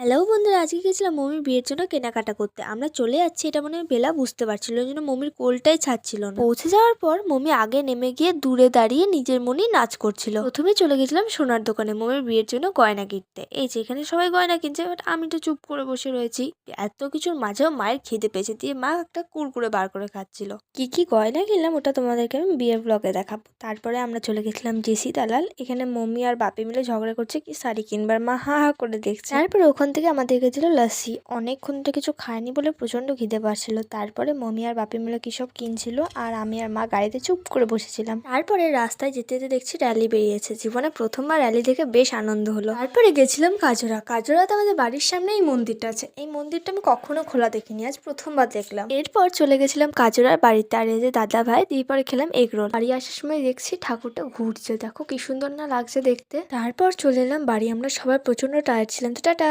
Hello বন্ধুরা, আজকে গেছিলাম মমির বিয়ের জন্য কেনাকাটা করতে। আমরা চলে যাচ্ছি এটা মনে হয় বেলা বুঝতে পারছিল, ওই জন্য মমির কোলটাই ছাড়ছিল না। পৌঁছে যাওয়ার পর মমি আগে নেমে গিয়ে দূরে দাঁড়িয়ে নিজের মনেই নাচ করছিল। প্রথমে চলে গেছিলাম সোনার দোকানে মমির বিয়ের জন্য গয়না কিনতে। এই যে এখানে সবাই গয়না কিনছে, বাট আমি তো চুপ করে বসে রয়েছি। এত কিছুর মাঝেও মায়ের খিদে পেয়েছে, দিয়ে মা একটা কুরকুরে বার করে খাচ্ছিল। কি কি গয়না কিনলাম ওটা তোমাদেরকে আমি বিয়ের ব্লগে দেখাবো। তারপরে আমরা চলে গেছিলাম জেসি দালাল। এখানে মমি আর বাপি মিলে ঝগড়া করছে কি শাড়ি কিনবার, মা হা হা করে দেখছে। তারপরে ওখান থেকে আমাদের গেছিল লাসি। অনেকক্ষণ থেকে কিছু খায়নি বলে প্রচন্ড খিদে পাচ্ছিল। তারপরে মমি আর বাপি মিলে কি সব কিনছিল, আর আমি আর মা গাড়িতে চুপ করে বসেছিলাম। তারপরে রাস্তায় যেতে যেতে দেখছি র্যালি বেরিয়েছে। জীবনে প্রথমবার র্যালি দেখে বেশ আনন্দ হলো। তারপরে গেছিলাম কাজরা। কাজরাতে আমাদের বাড়ির সামনে এই মন্দিরটা আছে। এই মন্দিরটা আমি কখনো খোলা দেখিনি, আজ প্রথমবার দেখলাম। এরপর চলে গেছিলাম কাজরার বাড়িতে, আর এই যে দাদা ভাই দিয়ে পরে খেলাম এগরোল। বাড়ি আসার সময় দেখছি ঠাকুরটা ঘুরছে, দেখো কি সুন্দর না লাগছে দেখতে। তারপর চলে এলাম বাড়ি। আমরা সবাই প্রচন্ড টায়ার্ড ছিলাম। তো টাটা।